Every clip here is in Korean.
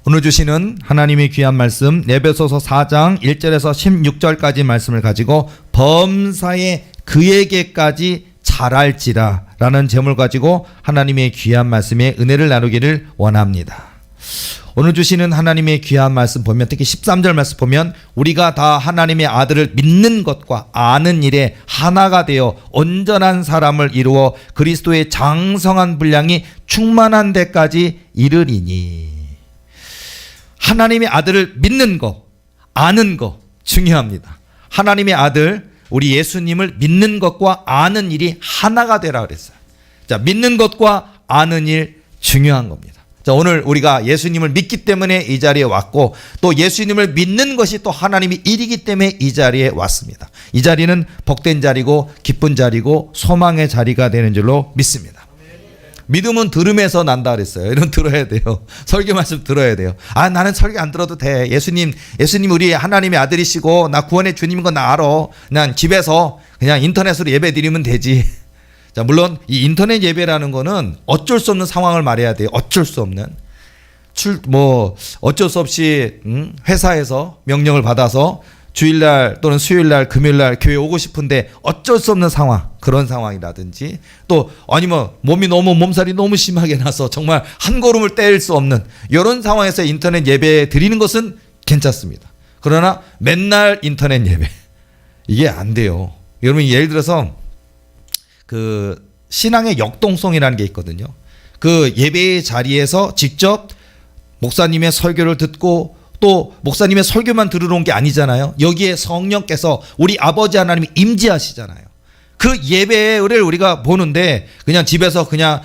오늘 주시는 하나님의 귀한 말씀 에베소서 4장 1절에서 16절까지 말씀을 가지고 범사에 그에게까지 잘할지라 라는 제목을 가지고 하나님의 귀한 말씀에 은혜를 나누기를 원합니다. 오늘 주시는 하나님의 귀한 말씀 보면, 특히 13절 말씀 보면 우리가 다 하나님의 아들을 믿는 것과 아는 일에 하나가 되어 온전한 사람을 이루어 그리스도의 장성한 분량이 충만한 데까지 이르리니. 하나님의 아들을 믿는 거, 아는 거 중요합니다. 하나님의 아들, 우리 예수님을 믿는 것과 아는 일이 하나가 되라 그랬어요. 자, 믿는 것과 아는 일 중요한 겁니다. 자, 오늘 우리가 예수님을 믿기 때문에 이 자리에 왔고, 또 예수님을 믿는 것이 또 하나님의 일이기 때문에 이 자리에 왔습니다. 이 자리는 복된 자리고 기쁜 자리고 소망의 자리가 되는 줄로 믿습니다. 믿음은 들음에서 난다 그랬어요. 이런 들어야 돼요. 설교 말씀 들어야 돼요. 아, 나는 설교 안 들어도 돼. 예수님 우리 하나님의 아들이시고 나 구원의 주님인 거 나 알아. 그냥 집에서 그냥 인터넷으로 예배 드리면 되지. 자, 물론 이 인터넷 예배라는 거는 어쩔 수 없는 상황을 말해야 돼요. 어쩔 수 없는. 어쩔 수 없이 회사에서 명령을 받아서 주일날 또는 수요일날 금요일날 교회 오고 싶은데 어쩔 수 없는 상황, 그런 상황이라든지, 또 아니면 몸살이 너무 심하게 나서 정말 한 걸음을 뗄 수 없는 이런 상황에서 인터넷 예배 드리는 것은 괜찮습니다. 그러나 맨날 인터넷 예배, 이게 안 돼요. 여러분, 예를 들어서 그 신앙의 역동성이라는 게 있거든요. 그 예배의 자리에서 직접 목사님의 설교를 듣고 또 목사님의 설교만 들으러 온 게 아니잖아요. 여기에 성령께서 우리 아버지 하나님이 임재하시잖아요. 그 예배를 우리가 보는데 그냥 집에서 그냥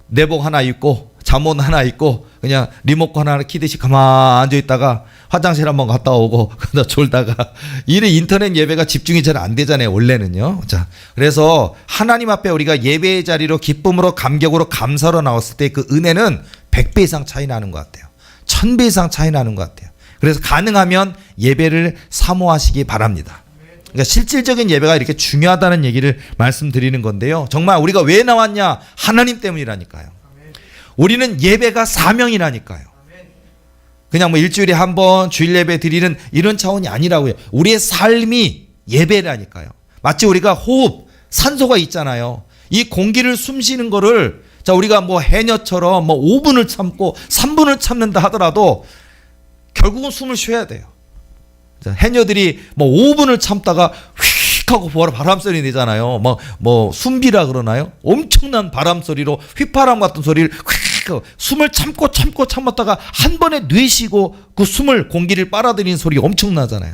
내복 하나 입고 잠옷 하나 입고 그냥 리모컨 하나 키듯이 가만히 앉아있다가 화장실 한번 갔다 오고 그러다 졸다가, 이래 인터넷 예배가 집중이 잘 안 되잖아요, 원래는요. 자, 그래서 하나님 앞에 우리가 예배의 자리로 기쁨으로 감격으로 감사로 나왔을 때 그 은혜는 100배 이상 차이 나는 것 같아요. 1000배 이상 차이 나는 것 같아요. 그래서 가능하면 예배를 사모하시기 바랍니다. 그러니까 실질적인 예배가 이렇게 중요하다는 얘기를 말씀드리는 건데요. 정말 우리가 왜 나왔냐? 하나님 때문이라니까요. 우리는 예배가 사명이라니까요. 그냥 뭐 일주일에 한 번 주일 예배 드리는 이런 차원이 아니라고요. 우리의 삶이 예배라니까요. 마치 우리가 호흡, 산소가 있잖아요. 이 공기를 숨쉬는 거를, 자, 우리가 뭐 해녀처럼 5분을 참고 3분을 참는다 하더라도 결국은 숨을 쉬어야 돼요. 자, 해녀들이 5분을 참다가 휙 하고 바람 소리 내잖아요. 숨비라 그러나요? 엄청난 바람 소리로, 휘파람 같은 소리를 휙, 숨을 참았다가 한 번에 내쉬고 그 숨을, 공기를 빨아들이는 소리가 엄청나잖아요.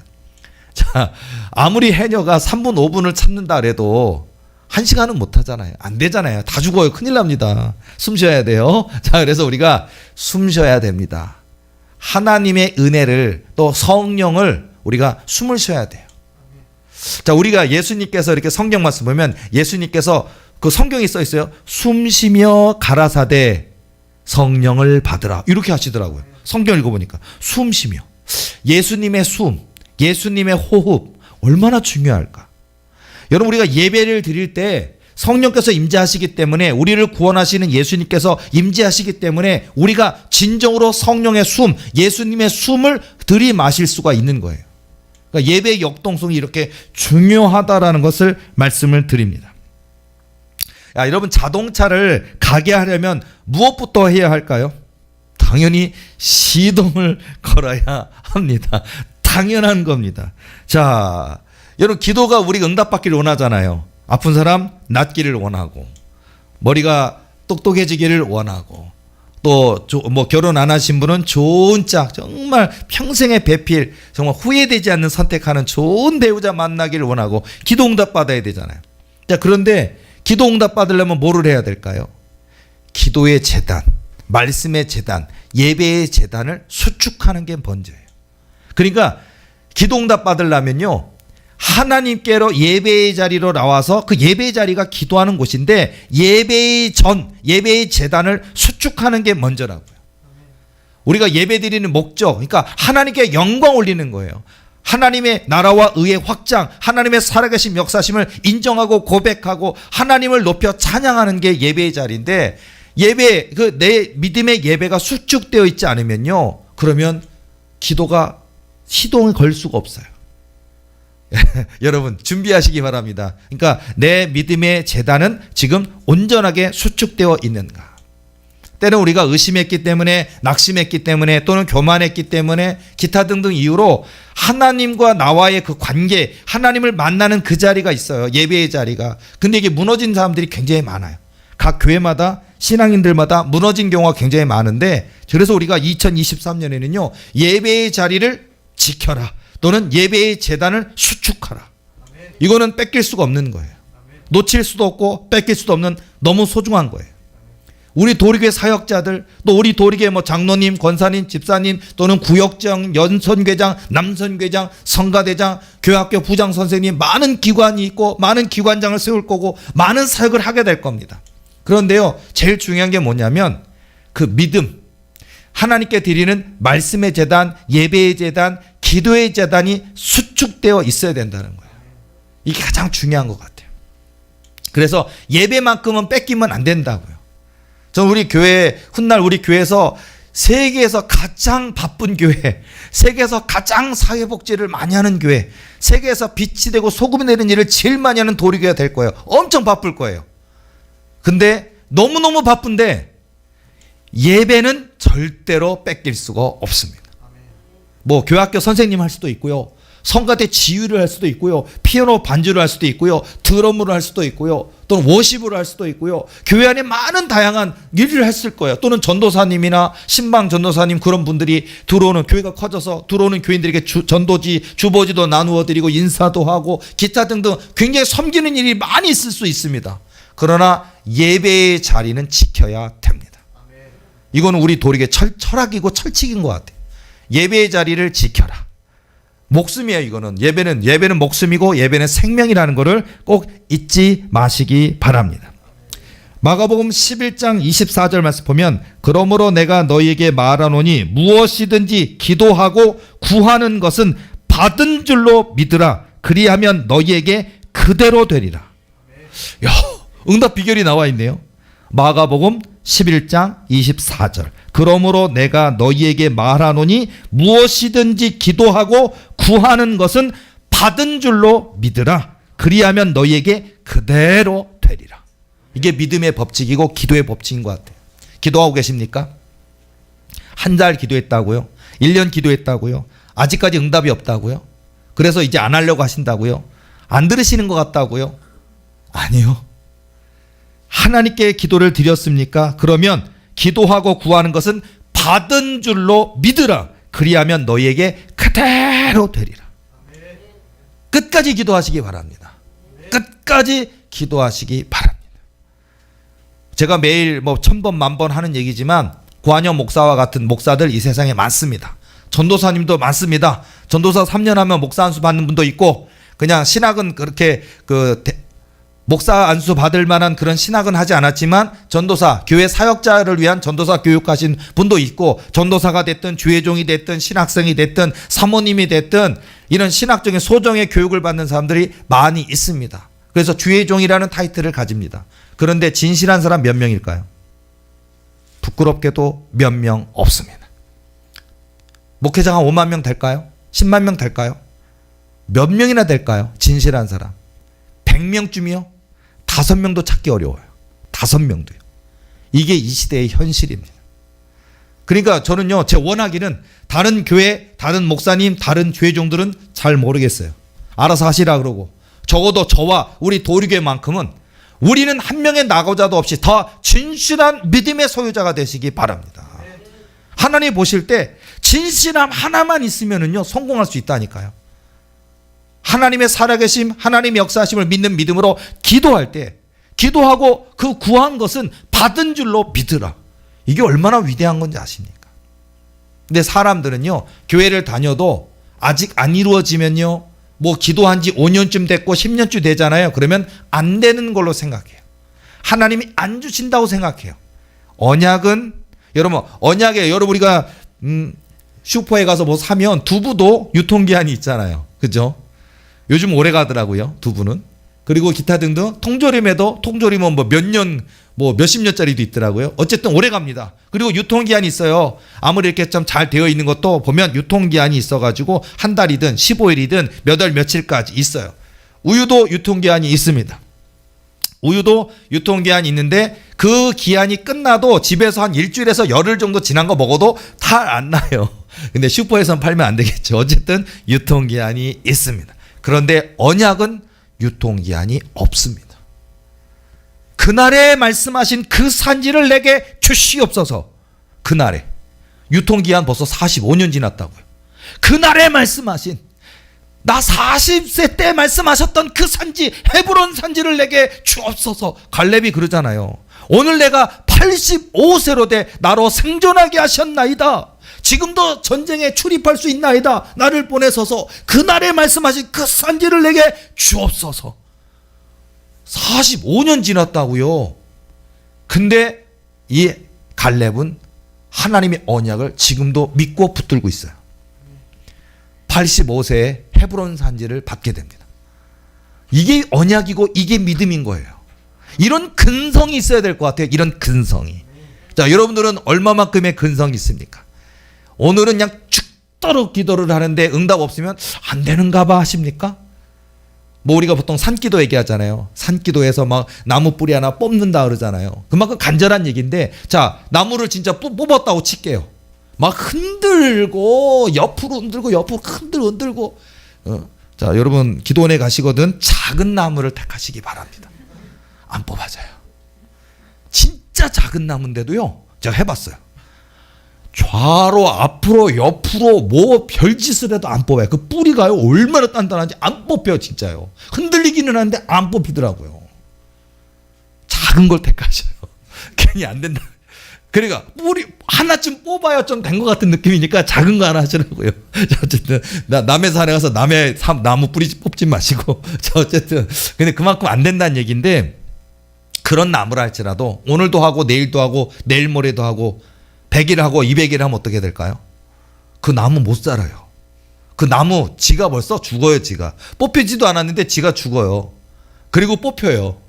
자, 아무리 해녀가 3분 5분을 참는다 그래도 1시간은 못 하잖아요. 안 되잖아요. 다 죽어요. 큰일 납니다. 숨 쉬어야 돼요. 자, 그래서 우리가 숨 쉬어야 됩니다. 하나님의 은혜를, 또 성령을 우리가 숨을 쉬어야 돼요. 자, 우리가 예수님께서 이렇게 성경 말씀 보면 예수님께서 그 성경에 써 있어요. 숨 쉬며 가라사대 성령을 받으라, 이렇게 하시더라고요. 성경 읽어보니까 숨 쉬며, 예수님의 숨, 예수님의 호흡 얼마나 중요할까. 여러분, 우리가 예배를 드릴 때 성령께서 임재하시기 때문에, 우리를 구원하시는 예수님께서 임재하시기 때문에 우리가 진정으로 성령의 숨, 예수님의 숨을 들이마실 수가 있는 거예요. 그러니까 예배의 역동성이 이렇게 중요하다라는 것을 말씀을 드립니다. 야, 여러분, 자동차를 가게 하려면 무엇부터 해야 할까요? 당연히 시동을 걸어야 합니다. 당연한 겁니다. 자, 여러분, 기도가 우리가 응답받기를 원하잖아요. 아픈 사람 낫기를 원하고, 머리가 똑똑해지기를 원하고, 또 결혼 안 하신 분은 좋은 짝, 정말 평생의 배필, 정말 후회되지 않는 선택하는 좋은 배우자 만나기를 원하고, 기도 응답 받아야 되잖아요. 자, 그런데 기도 응답 받으려면 뭐를 해야 될까요? 기도의 재단, 말씀의 재단, 예배의 재단을 수축하는 게 먼저예요. 그러니까 기도 응답 받으려면요, 하나님께로 예배의 자리로 나와서, 그 예배의 자리가 기도하는 곳인데 예배의 재단을 수축하는 게 먼저라고요. 우리가 예배 드리는 목적, 그러니까 하나님께 영광 올리는 거예요. 하나님의 나라와 의의 확장, 하나님의 살아계신 역사심을 인정하고 고백하고 하나님을 높여 찬양하는 게 예배의 자리인데, 예배, 내 믿음의 예배가 수축되어 있지 않으면요, 그러면 기도가 시동을 걸 수가 없어요. 여러분 준비하시기 바랍니다. 그러니까 내 믿음의 재단은 지금 온전하게 수축되어 있는가. 때는 우리가 의심했기 때문에, 낙심했기 때문에, 또는 교만했기 때문에, 기타 등등 이유로 하나님과 나와의 그 관계, 하나님을 만나는 그 자리가 있어요. 예배의 자리가. 근데 이게 무너진 사람들이 굉장히 많아요. 각 교회마다, 신앙인들마다 무너진 경우가 굉장히 많은데, 그래서 우리가 2023년에는요 예배의 자리를 지켜라, 또는 예배의 재단을 수축하라. 이거는 뺏길 수가 없는 거예요. 놓칠 수도 없고 뺏길 수도 없는 너무 소중한 거예요. 우리 도리교회 사역자들, 또 우리 도리교회 장로님, 권사님, 집사님, 또는 구역장, 연선궤장, 남선궤장, 성가대장, 교회학교 부장 선생님, 많은 기관이 있고 많은 기관장을 세울 거고 많은 사역을 하게 될 겁니다. 그런데요, 제일 중요한 게 뭐냐면 그 믿음, 하나님께 드리는 말씀의 재단, 예배의 재단, 기도의 재단이 수축되어 있어야 된다는 거예요. 이게 가장 중요한 것 같아요. 그래서 예배만큼은 뺏기면 안 된다고요. 저는 우리 교회, 훗날 우리 교회에서 세계에서 가장 바쁜 교회, 세계에서 가장 사회복지를 많이 하는 교회, 세계에서 빛이 되고 소금이 되는 일을 제일 많이 하는 도리교회가 될 거예요. 엄청 바쁠 거예요. 근데 너무너무 바쁜데 예배는 절대로 뺏길 수가 없습니다. 교회학교 선생님 할 수도 있고요, 성가대 지휘를 할 수도 있고요, 피아노 반주를 할 수도 있고요, 드럼을 할 수도 있고요, 또는 워십을 할 수도 있고요, 교회 안에 많은 다양한 일을 했을 거예요. 또는 전도사님이나 신방 전도사님, 그런 분들이 들어오는, 교회가 커져서 들어오는 교인들에게 전도지, 주보지도 나누어 드리고 인사도 하고 기타 등등 굉장히 섬기는 일이 많이 있을 수 있습니다. 그러나 예배의 자리는 지켜야 됩니다. 이거는 우리 도리의 철학이고 철칙인 것 같아요. 예배의 자리를 지켜라. 목숨이에요. 이거는 예배는 목숨이고 예배는 생명이라는 것을 꼭 잊지 마시기 바랍니다. 마가복음 11장 24절 말씀 보면, 그러므로 내가 너희에게 말하노니 무엇이든지 기도하고 구하는 것은 받은 줄로 믿으라. 그리하면 너희에게 그대로 되리라. 야, 응답 비결이 나와 있네요. 마가복음 11장 24절. 그러므로 내가 너희에게 말하노니 무엇이든지 기도하고 구하는 것은 받은 줄로 믿으라. 그리하면 너희에게 그대로 되리라. 이게 믿음의 법칙이고 기도의 법칙인 것 같아요. 기도하고 계십니까? 한 달 기도했다고요? 1년 기도했다고요? 아직까지 응답이 없다고요? 그래서 이제 안 하려고 하신다고요? 안 들으시는 것 같다고요? 아니요. 하나님께 기도를 드렸습니까? 그러면 기도하고 구하는 것은 받은 줄로 믿으라. 그리하면 너희에게 그대로 되리라. 끝까지 기도하시기 바랍니다. 끝까지 기도하시기 바랍니다. 제가 매일 1000번, 10,000번 하는 얘기지만 고한영 목사와 같은 목사들 이 세상에 많습니다. 전도사님도 많습니다. 전도사 3년 하면 목사 안수 받는 분도 있고, 그냥 신학은 그렇게 목사 안수 받을 만한 그런 신학은 하지 않았지만 전도사, 교회 사역자를 위한 전도사 교육하신 분도 있고, 전도사가 됐든 주회종이 됐든 신학생이 됐든 사모님이 됐든 이런 신학적인 소정의 교육을 받는 사람들이 많이 있습니다. 그래서 주회종이라는 타이틀을 가집니다. 그런데 진실한 사람 몇 명일까요? 부끄럽게도 몇 명 없습니다. 목회자가 5만 명 될까요? 10만 명 될까요? 몇 명이나 될까요? 진실한 사람 100명쯤이요? 5명도 찾기 어려워요. 5명도요. 이게 이 시대의 현실입니다. 그러니까 저는요, 제 원하기는 다른 교회, 다른 목사님, 다른 주회종들은 잘 모르겠어요. 알아서 하시라 그러고, 적어도 저와 우리 도리교회만큼은 우리는 한 명의 낙오자도 없이 더 진실한 믿음의 소유자가 되시기 바랍니다. 하나님 보실 때 진실함 하나만 있으면은요, 성공할 수 있다니까요. 하나님의 살아계심, 하나님의 역사하심을 믿는 믿음으로 기도할 때, 기도하고 그 구한 것은 받은 줄로 믿으라. 이게 얼마나 위대한 건지 아십니까? 근데 사람들은요, 교회를 다녀도 아직 안 이루어지면요, 기도한 지 5년쯤 됐고 10년쯤 되잖아요. 그러면 안 되는 걸로 생각해요. 하나님이 안 주신다고 생각해요. 언약은, 여러분 우리가 슈퍼에 가서 사면 두부도 유통기한이 있잖아요. 그죠? 요즘 오래 가더라고요, 두부는. 그리고 기타 등등 통조림에도 통조림은 뭐 몇 년, 뭐 몇십 년짜리도 있더라고요. 어쨌든 오래 갑니다. 그리고 유통기한이 있어요. 아무리 이렇게 좀 잘 되어 있는 것도 보면 유통기한이 있어가지고 한 달이든 15일이든 몇 월 며칠까지 있어요. 우유도 유통기한이 있습니다. 우유도 유통기한이 있는데 그 기한이 끝나도 집에서 한 일주일에서 열흘 정도 지난 거 먹어도 탈 안 나요. 근데 슈퍼에서는 팔면 안 되겠죠. 어쨌든 유통기한이 있습니다. 그런데 언약은 유통기한이 없습니다. 그날에 말씀하신 그 산지를 내게 주시옵소서. 그날에 유통기한 벌써 45년 지났다고요. 그날에 말씀하신 나 40세 때 말씀하셨던 그 산지 헤브론 산지를 내게 주옵소서. 갈렙이 그러잖아요. 오늘 내가 85세로 돼 나로 생존하게 하셨나이다. 지금도 전쟁에 출입할 수 있나이다. 나를 보내소서. 그날에 말씀하신 그 산지를 내게 주옵소서. 45년 지났다고요. 근데 이 갈렙은 하나님의 언약을 지금도 믿고 붙들고 있어요. 85세에 헤브론 산지를 받게 됩니다. 이게 언약이고 이게 믿음인 거예요. 이런 근성이 있어야 될 것 같아요. 이런 근성이. 자, 여러분들은 얼마만큼의 근성이 있습니까? 오늘은 그냥 죽도록 기도를 하는데 응답 없으면 안 되는가 봐 하십니까? 뭐 우리가 보통 산기도 얘기하잖아요. 산기도에서 막 나무 뿌리 하나 뽑는다 그러잖아요. 그만큼 간절한 얘기인데, 자, 나무를 진짜 뽑았다고 칠게요. 막 흔들고 옆으로 흔들고 옆으로 흔들고 자, 여러분 기도원에 가시거든 작은 나무를 택하시기 바랍니다. 안 뽑아져요. 진짜 작은 나무인데도요, 제가 해봤어요. 좌로 앞으로 옆으로 뭐 별짓을 해도 안 뽑아요. 그 뿌리가요 얼마나 단단한지 안 뽑혀요. 진짜요. 흔들리기는 하는데 안 뽑히더라고요. 작은 걸 택하셔요. 괜히 안 된다. 그러니까 뿌리 하나쯤 뽑아야 좀 된 것 같은 느낌이니까 작은 거 하나 하시라고요. 어쨌든 남의 산에 가서 남의 나무 뿌리 뽑지 마시고 어쨌든 근데 그만큼 안 된다는 얘기인데, 그런 나무라 할지라도 오늘도 하고 내일도 하고 내일 모레도 하고 100일 하고 200일 하면 어떻게 될까요? 그 나무 못 살아요. 그 나무 지가 벌써 죽어요. 지가 뽑히지도 않았는데 지가 죽어요. 그리고 뽑혀요.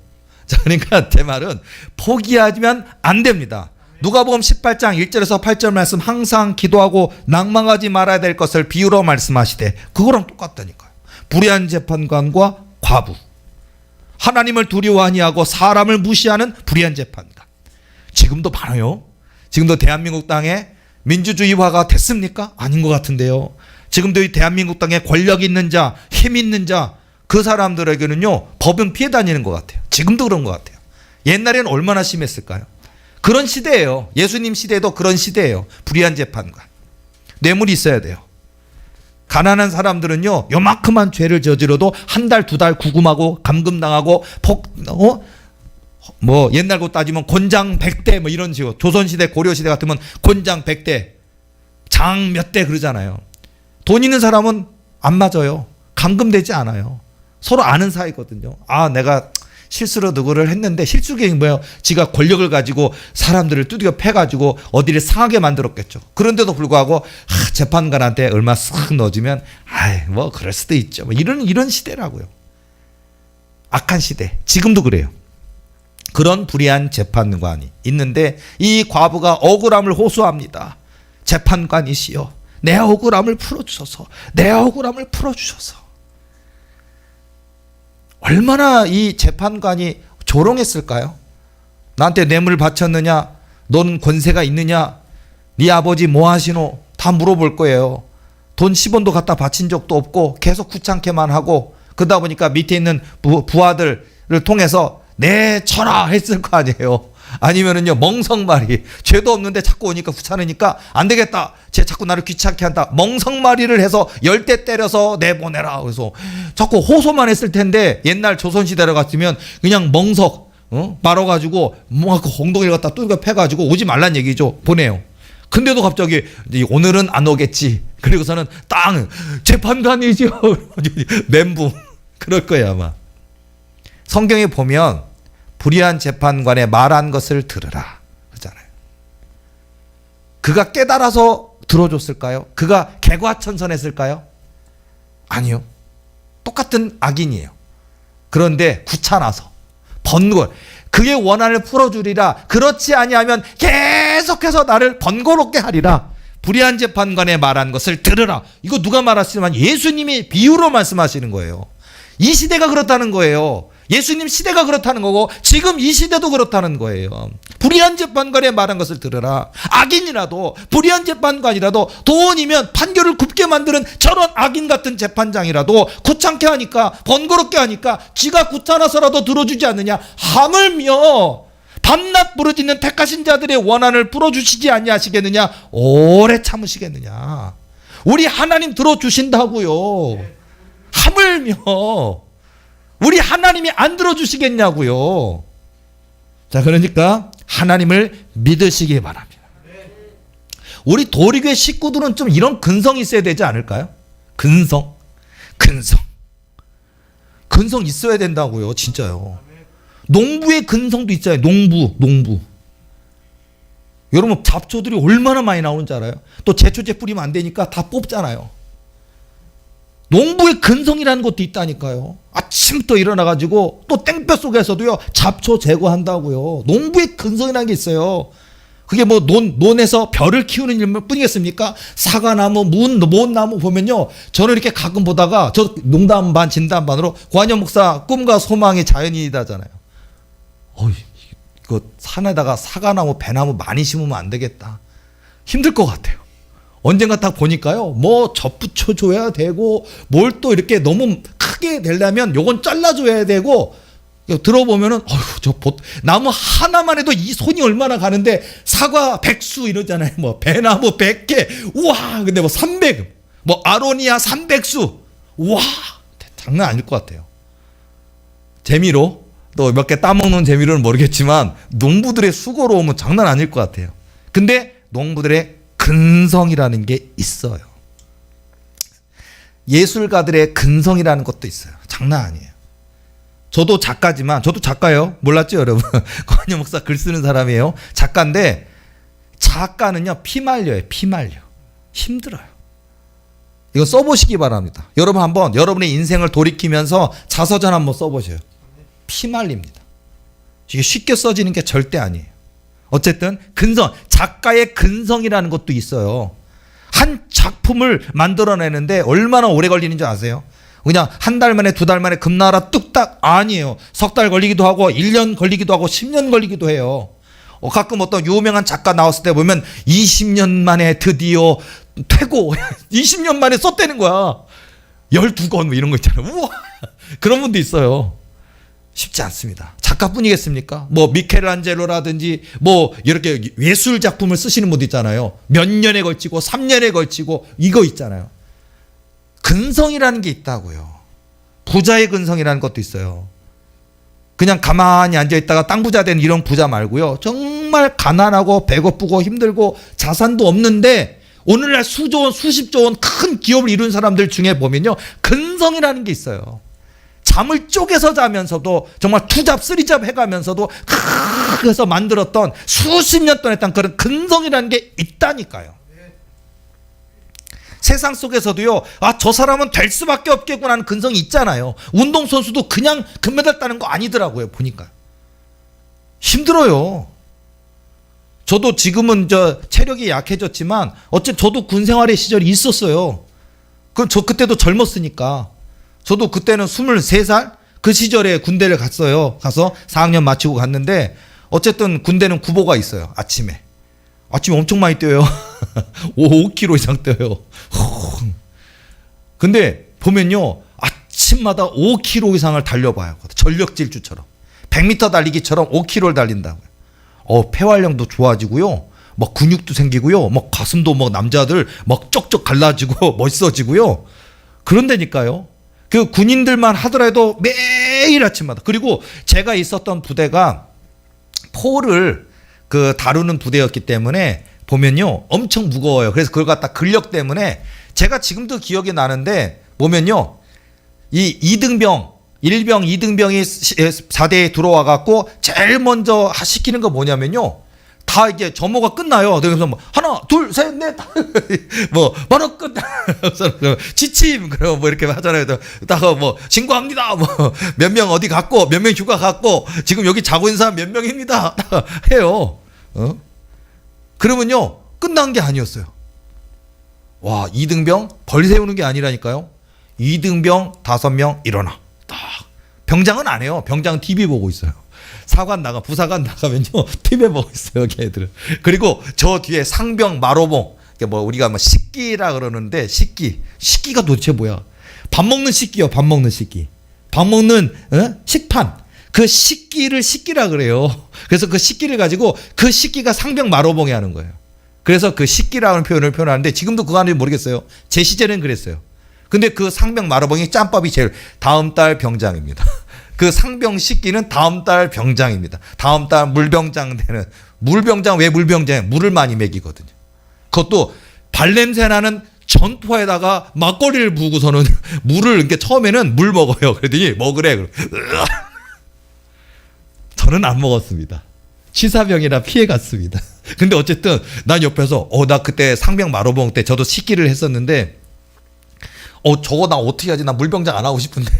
자, 그러니까 제 말은 포기하면 안 됩니다. 누가복음 18장 1절에서 8절 말씀, 항상 기도하고 낭망하지 말아야 될 것을 비유로 말씀하시되, 그거랑 똑같다니까요. 불의한 재판관과 과부, 하나님을 두려워 아니하고 사람을 무시하는 불의한 재판관. 지금도 많아요. 지금도 대한민국 땅에 민주주의화가 됐습니까? 아닌 것 같은데요. 지금도 이 대한민국 땅에 권력 있는 자, 힘 있는 자, 그 사람들에게는요 법은 피해 다니는 것 같아요. 지금도 그런 것 같아요. 옛날에는 얼마나 심했을까요? 그런 시대예요. 예수님 시대도 그런 시대예요. 불의한 재판관. 뇌물이 있어야 돼요. 가난한 사람들은요 요만큼한 죄를 저지러도 한 달, 두 달 구금하고 감금당하고 뭐 옛날 거 따지면 곤장 100대 뭐 이런 식으로, 조선시대 고려시대 같으면 곤장 100대 장 몇 대 그러잖아요. 돈 있는 사람은 안 맞아요. 감금되지 않아요. 서로 아는 사이거든요. 아, 내가 실수로 누구를 했는데, 실수가 뭐예요? 지가 권력을 가지고 사람들을 두들겨 패가지고 어디를 상하게 만들었겠죠. 그런데도 불구하고 재판관한테 얼마 싹 넣어주면 아이 뭐 그럴 수도 있죠. 뭐 이런 시대라고요. 악한 시대. 지금도 그래요. 그런 불의한 재판관이 있는데 이 과부가 억울함을 호소합니다. 재판관이시여, 내 억울함을 풀어주소서. 내 억울함을 풀어주소서. 얼마나 이 재판관이 조롱했을까요? 나한테 뇌물 바쳤느냐? 넌 권세가 있느냐? 네 아버지 뭐 하시노? 다 물어볼 거예요. 돈 10원도 갖다 바친 적도 없고 계속 귀찮게만 하고, 그러다 보니까 밑에 있는 부하들을 통해서 내 쳐라 했을 거 아니에요. 아니면은요 멍석말이, 죄도 없는데 자꾸 오니까 귀찮으니까 안 되겠다, 쟤 자꾸 나를 귀찮게 한다, 멍석말이를 해서 10대 때려서 내보내라. 그래서 자꾸 호소만 했을 텐데, 옛날 조선시대로 갔으면 그냥 멍석 말아가지고 뭐 엉덩이를 갖다 뚜겨 패가지고 오지 말란 얘기죠. 보내요. 근데도 갑자기 오늘은 안 오겠지. 그리고서는 땅 재판관이죠. 멘붕. 그럴 거예요 아마. 성경에 보면 불의한 재판관의 말한 것을 들으라 그러잖아요. 그가 깨달아서 들어줬을까요? 그가 개과천선했을까요? 아니요. 똑같은 악인이에요. 그런데 귀찮아서 번거 그의 원한을 풀어주리라. 그렇지 아니하면 계속해서 나를 번거롭게 하리라. 불의한 재판관의 말한 것을 들으라. 이거 누가 말하시지만 예수님이 비유로 말씀하시는 거예요. 이 시대가 그렇다는 거예요. 예수님 시대가 그렇다는 거고 지금 이 시대도 그렇다는 거예요. 불의한 재판관의 말한 것을 들으라. 악인이라도 불의한 재판관이라도 돈이면 판결을 굽게 만드는 저런 악인 같은 재판장이라도 귀찮게 하니까 번거롭게 하니까 지가 귀찮아서라도 들어주지 않느냐. 하물며 밤낮 부르짖는 택하신 자들의 원한을 풀어주시지 아니하시겠느냐. 오래 참으시겠느냐. 우리 하나님 들어주신다고요. 하물며 우리 하나님이 안 들어주시겠냐고요. 자, 그러니까 하나님을 믿으시기 바랍니다. 우리 도리교회 식구들은 좀 이런 근성이 있어야 되지 않을까요? 근성 있어야 된다고요. 진짜요. 농부의 근성도 있잖아요. 농부. 여러분 잡초들이 얼마나 많이 나오는지 알아요? 또 제초제 뿌리면 안 되니까 다 뽑잖아요. 농부의 근성이라는 것도 있다니까요. 아침부터 일어나가지고 또 땡볕 속에서도요 잡초 제거한다고요. 농부의 근성이라는 게 있어요. 그게 뭐 논에서 벼를 키우는 일 뿐이겠습니까? 사과나무, 못나무 보면요. 저는 이렇게 가끔 보다가 저 농담 반 진담 반으로 관현 목사 꿈과 소망의 자연인이다잖아요. 이거 산에다가 사과나무, 배나무 많이 심으면 안 되겠다. 힘들 것 같아요. 언젠가 딱 보니까요, 뭐 접붙여줘야 되고, 뭘 또 이렇게 너무 크게 되려면 요건 잘라줘야 되고, 들어보면은, 나무 하나만 해도 이 손이 얼마나 가는데, 사과 100수 이러잖아요. 뭐, 배나무 100개, 우와, 근데 뭐 300, 뭐, 아로니아 300수, 우와, 장난 아닐 것 같아요. 재미로, 또 몇 개 따먹는 재미로는 모르겠지만, 농부들의 수고로움은 장난 아닐 것 같아요. 근데, 농부들의 근성이라는 게 있어요. 예술가들의 근성이라는 것도 있어요. 장난 아니에요. 저도 작가지만, 저도 작가예요. 몰랐죠, 여러분? 권희 목사 글 쓰는 사람이에요. 작가인데, 작가는요, 피말려요. 힘들어요. 이거 써보시기 바랍니다. 여러분 한번 여러분의 인생을 돌이키면서 자서전 한번 써보세요. 피말립니다. 이게 쉽게 써지는 게 절대 아니에요. 어쨌든 근성, 작가의 근성이라는 것도 있어요. 한 작품을 만들어내는데 얼마나 오래 걸리는 줄 아세요? 그냥 한 달 만에 두 달 만에 금나라 뚝딱 아니에요. 석 달 걸리기도 하고 1년 걸리기도 하고 10년 걸리기도 해요. 가끔 어떤 유명한 작가 나왔을 때 보면 20년 만에 드디어 퇴고 20년 만에 썼다는 거야. 12권 뭐 이런 거 있잖아요. 우와, 그런 분도 있어요. 쉽지 않습니다. 작가뿐이겠습니까? 뭐 미켈란젤로라든지 뭐 이렇게 예술 작품을 쓰시는 분도 있잖아요. 몇 년에 걸치고 3년에 걸치고 이거 있잖아요. 근성이라는 게 있다고요. 부자의 근성이라는 것도 있어요. 그냥 가만히 앉아있다가 땅 부자 된 이런 부자 말고요. 정말 가난하고 배고프고 힘들고 자산도 없는데 오늘날 수조 원, 수십조 원 큰 기업을 이룬 사람들 중에 보면요. 근성이라는 게 있어요. 잠을 쪼개서 자면서도 정말 투잡, 쓰리잡 해가면서도 그래서 만들었던 수십 년 동안 했던 그런 근성이라는 게 있다니까요. 세상 속에서도요, 저 사람은 될 수밖에 없겠구나 하는 근성이 있잖아요. 운동선수도 그냥 금메달 따는 거 아니더라고요, 보니까. 힘들어요. 저도 지금은 체력이 약해졌지만, 어쨌든 저도 군 생활의 시절이 있었어요. 그때도 젊었으니까. 저도 그때는 23살? 그 시절에 군대를 갔어요. 가서 4학년 마치고 갔는데 어쨌든 군대는 구보가 있어요. 아침에 엄청 많이 뛰어요. 5km 이상 뛰어요. 근데 보면요. 아침마다 5km 이상을 달려봐요. 전력질주처럼. 100m 달리기처럼 5km를 달린다고요. 폐활량도 좋아지고요. 막 근육도 생기고요. 막 가슴도 막 남자들 막 쪽쪽 갈라지고 멋있어지고요. 그런다니까요. 그 군인들만 하더라도 매일 아침마다. 그리고 제가 있었던 부대가 포를 다루는 부대였기 때문에 보면요 엄청 무거워요. 그래서 그걸 갖다 근력 때문에 제가 지금도 기억이 나는데 보면요 이 1병 2등병이 4대에 들어와 갖고 제일 먼저 시키는 거 뭐냐면요 다 이제 점호가 끝나요. 그래서 뭐 하나, 둘, 셋, 넷, 뭐 바로 끝. 지침 그리고 뭐 이렇게 하잖아요. 딱 뭐 신고합니다. 뭐 몇 명 어디 갔고 몇 명 휴가 갔고 지금 여기 자고 있는 사람 몇 명입니다. 해요. 그러면요 끝난 게 아니었어요. 와, 이등병 벌 세우는 게 아니라니까요. 이등병 5명 일어나. 딱. 병장은 안 해요. 병장은 TV 보고 있어요. 사관 나가 부사관 나가면요 TV 보고 있어요, 걔들은. 그리고 저 뒤에 상병 마로봉, 뭐 우리가 뭐 식기라 그러는데 식기가 도대체 뭐야? 밥 먹는 식기요, 밥 먹는 식기. 밥 먹는 식판. 그 식기를 식기라 그래요. 그래서 그 식기를 가지고 그 식기가 상병 마로봉이 하는 거예요. 그래서 그 식기라는 표현을 표현하는데 지금도 그거 하는지 모르겠어요. 제 시절엔 그랬어요. 근데 그 상병 마로봉이 짬밥이 제일 다음 달 병장입니다. 그 상병 식기는 다음 달 병장입니다. 다음 달 물병장 되는. 물병장 왜 물병장에 물을 많이 먹이거든요. 그것도 발냄새 나는 전포에다가 막걸리를 부고서는 물을 이렇게 처음에는 물 먹어요. 그랬더니 먹으래. 저는 안 먹었습니다. 취사병이라 피해갔습니다. 근데 어쨌든 난 옆에서 나 그때 상병 마로봉 때 저도 식기를 했었는데 저거 나 어떻게 하지? 나 물병장 안 하고 싶은데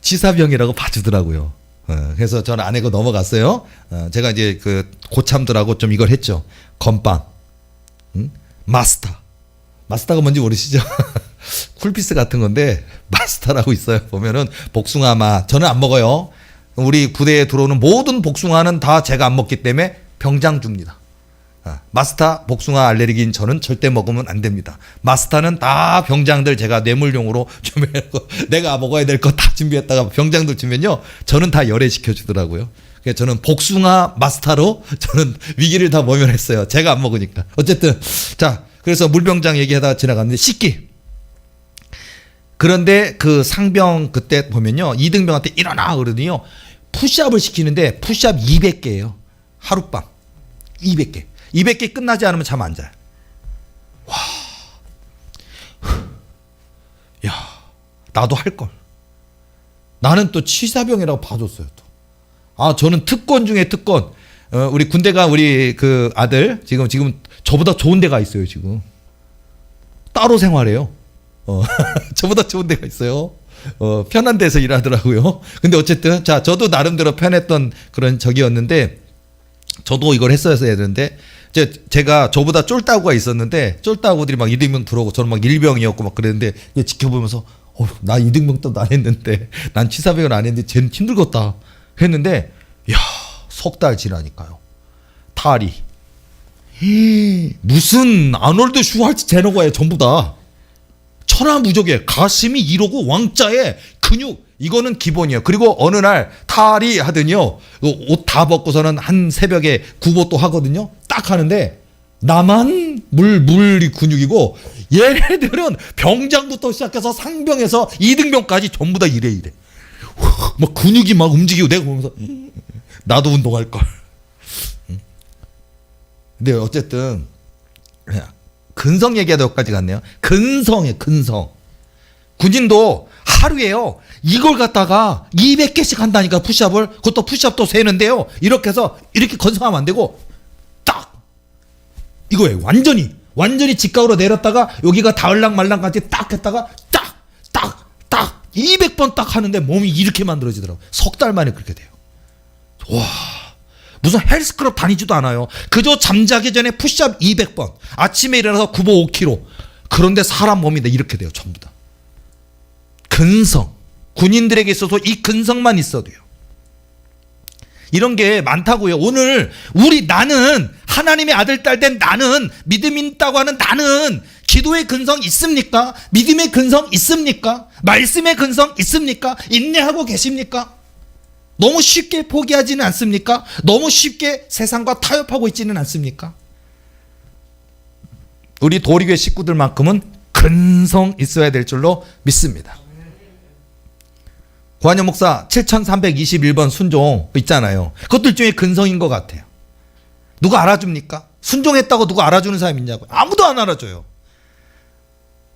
취사병이라고 봐주더라고요. 그래서 저는 안 하고 넘어갔어요. 제가 이제 그 고참들하고 좀 이걸 했죠. 건빵, 마스터가 뭔지 모르시죠? 쿨피스 같은 건데 마스터라고 있어요. 보면은 복숭아 맛. 저는 안 먹어요. 우리 부대에 들어오는 모든 복숭아는 다 제가 안 먹기 때문에 병장 줍니다. 마스터 복숭아 알레르기인 저는 절대 먹으면 안 됩니다. 마스터는 다 병장들 제가 뇌물용으로 준비하고 내가 먹어야 될 거 다 준비했다가 병장들 주면요 저는 다 열애시켜 주더라고요. 그래서 저는 복숭아 마스터로 저는 위기를 다 모면했어요. 제가 안 먹으니까. 어쨌든 자, 그래서 물병장 얘기하다가 지나갔는데 식기. 그런데 그 상병 그때 보면요 이등병한테 일어나 그러더니요 푸시업을 시키는데 푸시업 200개예요. 하룻밤 200개 끝나지 않으면 잠 안 자요. 와, 야, 나도 할 걸. 나는 또 취사병이라고 봐줬어요. 또. 저는 특권 중에 특권. 우리 군대가 우리 그 아들 지금 저보다 좋은 데가 있어요. 지금 따로 생활해요. 저보다 좋은 데가 있어요. 편한 데서 일하더라고요. 근데 어쨌든 자, 저도 나름대로 편했던 그런 적이었는데 저도 이걸 했어야 되는데 제가 저보다 쫄따구가 있었는데 쫄따구들이 막 이등병 들어오고 저는 막 일병이었고 막 그랬는데 지켜보면서 나 이등병도 안 했는데 난 취사병을 안 했는데 쟤는 힘들겠다 했는데 야, 석 달 지나니까요. 탈이 무슨 아놀드 슈왈츠제네거예요. 전부 다 천하무적에 가슴이 이러고 왕자에 근육 이거는 기본이에요. 그리고 어느 날 탈이 하더니요 옷 다 벗고서는 한 새벽에 구보 또 하거든요. 딱 하는데 나만 물이 근육이고 얘네들은 병장부터 시작해서 상병에서 이등병까지 전부 다 이래. 막 근육이 막 움직이고 내가 보면서 나도 운동할 걸. 근데 어쨌든 근성 얘기하다 여기까지 갔네요. 근성이에요. 근성. 군인도 하루에요 이걸 갖다가 200개씩 한다니까. 푸시업을. 그것도 푸시업도 세는데요 이렇게 해서 이렇게 건성하면 안 되고 딱 이거예요. 완전히 직각으로 내렸다가 여기가 닿을랑말랑까지 딱 했다가 딱 200번 딱 하는데 몸이 이렇게 만들어지더라고요. 석 달 만에 그렇게 돼요. 와, 무슨 헬스클럽 다니지도 않아요. 그저 잠자기 전에 푸시업 200번, 아침에 일어나서 구보 5kg. 그런데 사람 몸이 이렇게 돼요. 전부 다. 근성. 군인들에게 있어서 이 근성만 있어도요. 이런 게 많다고요. 오늘 나는 하나님의 아들 딸 된 나는 믿음 있다고 하는 나는 기도의 근성 있습니까? 믿음의 근성 있습니까? 말씀의 근성 있습니까? 인내하고 계십니까? 너무 쉽게 포기하지는 않습니까? 너무 쉽게 세상과 타협하고 있지는 않습니까? 우리 도리교회 식구들만큼은 근성 있어야 될 줄로 믿습니다. 구한영 목사 7321번 순종 있잖아요. 그것도 일종의 근성인 것 같아요. 누가 알아줍니까? 순종했다고 누가 알아주는 사람이 있냐고요? 아무도 안 알아줘요.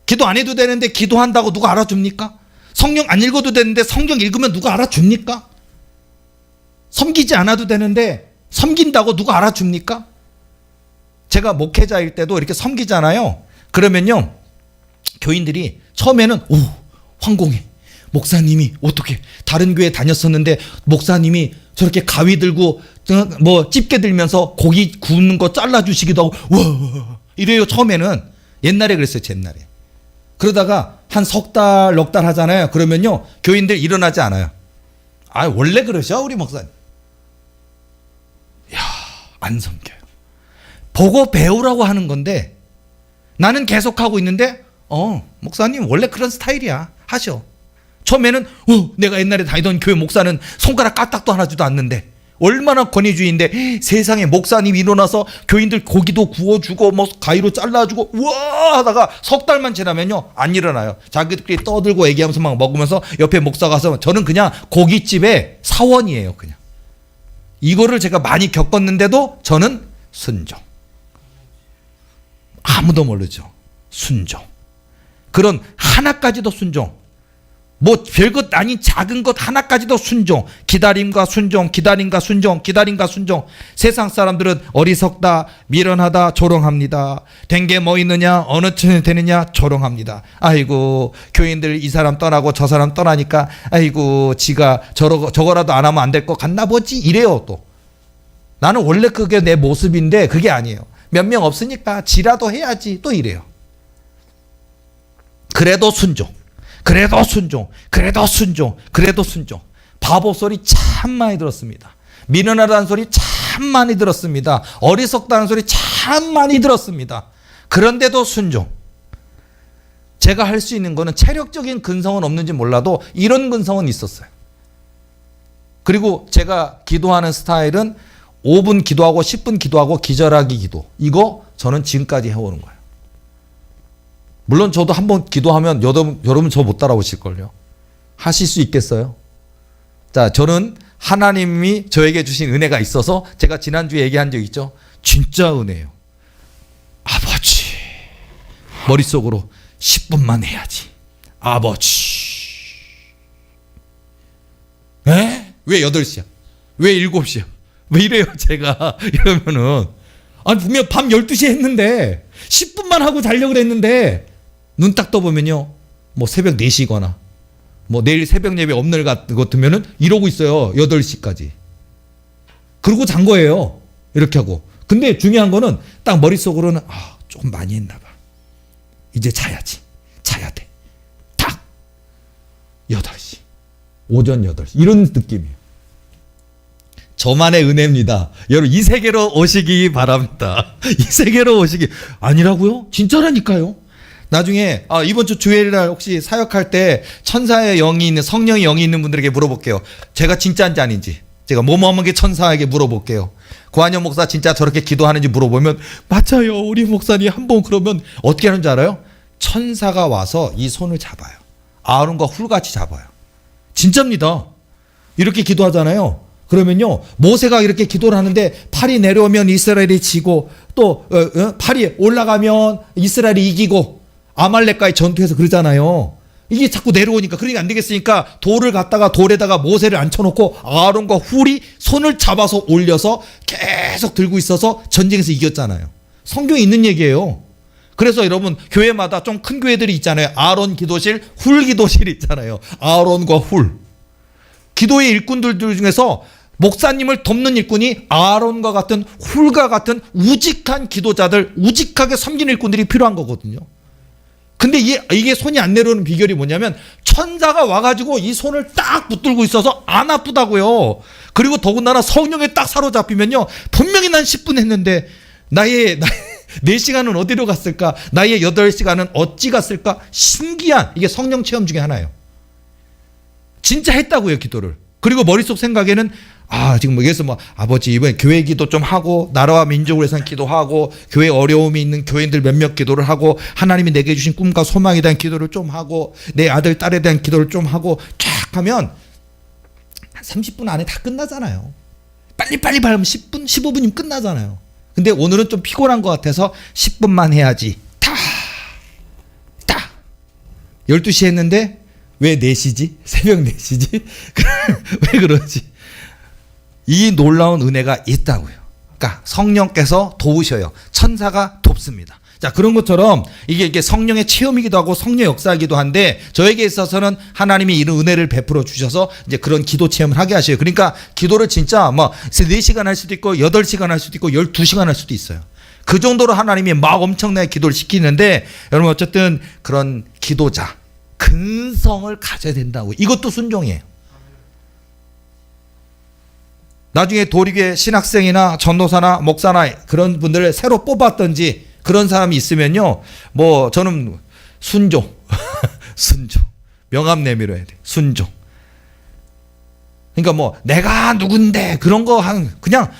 기도 안 해도 되는데 기도한다고 누가 알아줍니까? 성경 안 읽어도 되는데 성경 읽으면 누가 알아줍니까? 섬기지 않아도 되는데 섬긴다고 누가 알아줍니까? 제가 목회자일 때도 이렇게 섬기잖아요. 그러면요, 교인들이 처음에는 오, 황공해. 목사님이 어떻게 다른 교회 다녔었는데 목사님이 저렇게 가위 들고 뭐 집게 들면서 고기 구우는 거 잘라주시기도 하고 와 이래요. 처음에는 옛날에 그랬어요. 옛날에. 그러다가 한 석 달, 넉 달 하잖아요. 그러면요, 교인들 일어나지 않아요. 아, 원래 그러셔 우리 목사님. 야, 안 섬겨요. 보고 배우라고 하는 건데 나는 계속하고 있는데 목사님 원래 그런 스타일이야 하셔. 처음에는 내가 옛날에 다니던 교회 목사는 손가락 까딱도 하나지도 않는데 얼마나 권위주의인데 세상에 목사님 일어나서 교인들 고기도 구워주고 뭐 가위로 잘라주고 우와 하다가 석 달만 지나면요 안 일어나요. 자기들끼리 떠들고 얘기하면서 막 먹으면서 옆에 목사 가서 저는 그냥 고깃집의 사원이에요. 그냥 이거를 제가 많이 겪었는데도 저는 순종. 아무도 모르죠. 순종. 그런 하나까지도 순종. 뭐 별것 아닌 작은 것 하나까지도 순종. 기다림과 순종, 기다림과 순종, 기다림과 순종. 세상 사람들은 어리석다, 미련하다, 조롱합니다. 된 게 뭐 있느냐, 어느 쯤에 되느냐, 조롱합니다. 아이고 교인들 이 사람 떠나고 저 사람 떠나니까 아이고 지가 저거라도 안 하면 안 될 것 같나 보지 이래요. 또 나는 원래 그게 내 모습인데 그게 아니에요. 몇 명 없으니까 지라도 해야지 또 이래요. 그래도 순종. 그래도 순종, 그래도 순종, 그래도 순종. 바보 소리 참 많이 들었습니다. 미련하다는 소리 참 많이 들었습니다. 어리석다는 소리 참 많이 들었습니다. 그런데도 순종. 제가 할 수 있는 거는 체력적인 근성은 없는지 몰라도 이런 근성은 있었어요. 그리고 제가 기도하는 스타일은 5분 기도하고 10분 기도하고 기절하기 기도. 이거 저는 지금까지 해오는 거예요. 물론 저도 한번 기도하면 여러분 저 못 따라오실걸요. 하실 수 있겠어요? 자, 저는 하나님이 저에게 주신 은혜가 있어서 제가 지난주에 얘기한 적 있죠. 진짜 은혜예요. 아버지 머릿속으로 10분만 해야지. 아버지 에? 왜 8시야? 왜 7시야? 왜 이래요 제가. 이러면은 아니 분명 밤 12시에 했는데 10분만 하고 자려고 그랬는데 눈 딱 떠보면요 뭐 새벽 4시거나 뭐 내일 새벽 예배 없는 것 같으면은 이러고 있어요. 8시까지. 그러고 잔 거예요. 이렇게 하고. 근데 중요한 거는 딱 머릿속으로는 조금 많이 했나 봐. 이제 자야지. 자야 돼. 딱 8시. 오전 8시. 이런 느낌이에요. 저만의 은혜입니다. 여러분 이 세계로 오시기 바랍니다. 이 세계로 오시기. 아니라고요? 진짜라니까요. 나중에 이번 주 주일날 혹시 사역할 때 천사의 영이 있는 성령의 영이 있는 분들에게 물어볼게요. 제가 진짜인지 아닌지. 제가 뭐뭐하게 천사에게 물어볼게요. 고한영 목사 진짜 저렇게 기도하는지 물어보면 맞아요. 우리 목사님 한번 그러면 어떻게 하는 줄 알아요? 천사가 와서 이 손을 잡아요. 아론과 훌같이 잡아요. 진짜입니다. 이렇게 기도하잖아요. 그러면요 모세가 이렇게 기도를 하는데 팔이 내려오면 이스라엘이 지고 또 팔이 올라가면 이스라엘이 이기고 아말렉과의 전투에서 그러잖아요. 이게 자꾸 내려오니까 그러니까 안 되겠으니까 돌을 갖다가 돌에다가 모세를 앉혀놓고 아론과 훌이 손을 잡아서 올려서 계속 들고 있어서 전쟁에서 이겼잖아요. 성경에 있는 얘기예요. 그래서 여러분 교회마다 좀 큰 교회들이 있잖아요. 아론 기도실, 훌 기도실 있잖아요. 아론과 훌. 기도의 일꾼들 중에서 목사님을 돕는 일꾼이 아론과 같은 훌과 같은 우직한 기도자들, 우직하게 섬기는 일꾼들이 필요한 거거든요. 근데 이게 손이 안 내려오는 비결이 뭐냐면 천사가 와가지고 이 손을 딱 붙들고 있어서 안 아프다고요. 그리고 더군다나 성령에 딱 사로잡히면요 분명히 난 10분 했는데 나의 4시간은 어디로 갔을까? 나의 8시간은 어찌 갔을까? 신기한 이게 성령 체험 중에 하나예요. 진짜 했다고요 기도를. 그리고 머릿속 생각에는 지금 여기서 아버지 이번에 교회 기도 좀 하고 나라와 민족을 위해서 기도하고 교회 어려움이 있는 교인들 몇몇 기도를 하고 하나님이 내게 주신 꿈과 소망에 대한 기도를 좀 하고 내 아들 딸에 대한 기도를 좀 하고 쫙 하면 한 30분 안에 다 끝나잖아요. 빨리빨리 밟으면 10분 15분이면 끝나잖아요. 근데 오늘은 좀 피곤한 것 같아서 10분만 해야지. 딱 12시 했는데 왜 4시지? 새벽 4시지? 왜 그러지? 이 놀라운 은혜가 있다고요. 그러니까 성령께서 도우셔요. 천사가 돕습니다. 자, 그런 것처럼 이게 성령의 체험이기도 하고 성령의 역사이기도 한데 저에게 있어서는 하나님이 이런 은혜를 베풀어 주셔서 이제 그런 기도 체험을 하게 하셔요. 그러니까 기도를 진짜 뭐 4시간 할 수도 있고 8시간 할 수도 있고 12시간 할 수도 있어요. 그 정도로 하나님이 막 엄청나게 기도를 시키는데 여러분 어쨌든 그런 기도자 근성을 가져야 된다고. 이것도 순종이에요. 나중에 도리교회 신학생이나 전도사나 목사나 그런 분들을 새로 뽑았던지 그런 사람이 있으면요, 뭐 저는 순종, 순종, 명함 내밀어야 돼. 순종. 그러니까 뭐 내가 누군데 그런 거 그냥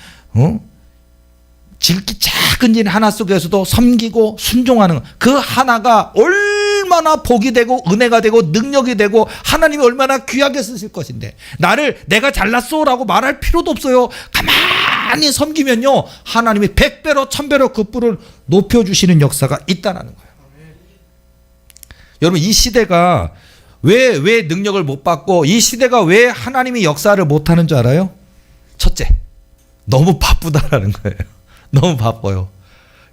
질기 작은 일 하나 속에서도 섬기고 순종하는 그 하나가 얼마나 복이 되고 은혜가 되고 능력이 되고 하나님이 얼마나 귀하게 쓰실 것인데 내가 잘났어라고 말할 필요도 없어요. 가만히 섬기면요 하나님이 100배로 1000배로 그 뿔을 높여주시는 역사가 있다는 거예요. 여러분 이 시대가 왜 능력을 못 받고 이 시대가 왜 하나님이 역사를 못하는 줄 알아요? 첫째, 너무 바쁘다라는 거예요. 너무 바빠요.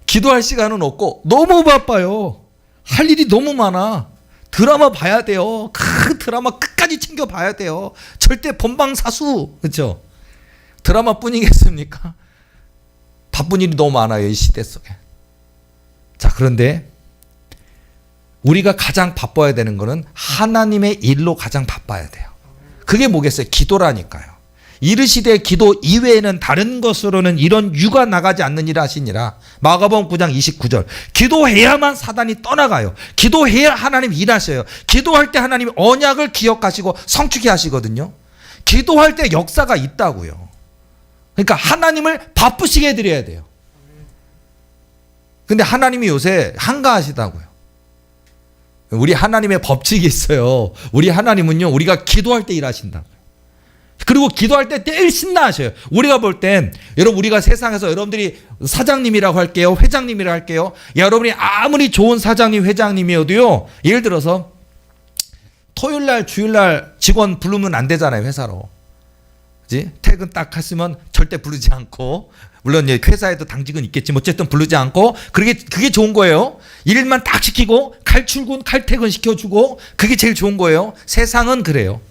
기도할 시간은 없고 너무 바빠요. 할 일이 너무 많아. 드라마 봐야 돼요. 그 드라마 끝까지 챙겨 봐야 돼요. 절대 본방사수. 그렇죠? 드라마뿐이겠습니까? 바쁜 일이 너무 많아요. 이 시대 속에. 자, 그런데 우리가 가장 바빠야 되는 거는 하나님의 일로 가장 바빠야 돼요. 그게 뭐겠어요? 기도라니까요. 이르시되 기도 이외에는 다른 것으로는 이런 유가 나가지 않는 일 하시니라. 마가복음 9장 29절. 기도해야만 사단이 떠나가요. 기도해야 하나님 일하셔요. 기도할 때 하나님 언약을 기억하시고 성취케 하시거든요. 기도할 때 역사가 있다고요. 그러니까 하나님을 바쁘시게 해드려야 돼요. 근데 하나님이 요새 한가하시다고요. 우리 하나님의 법칙이 있어요. 우리 하나님은요, 우리가 기도할 때 일하신다고요. 그리고 기도할 때 제일 신나하셔요. 우리가 볼 땐 여러분 우리가 세상에서 여러분들이 사장님이라고 할게요. 회장님이라고 할게요. 여러분이 아무리 좋은 사장님 회장님이어도요. 예를 들어서 토요일날 주일날 직원 부르면 안 되잖아요. 회사로. 그치? 퇴근 딱 했으면 절대 부르지 않고 물론 회사에도 당직은 있겠지만 어쨌든 부르지 않고 그게 좋은 거예요. 일만 딱 시키고 칼출근 칼퇴근 시켜주고 그게 제일 좋은 거예요. 세상은 그래요.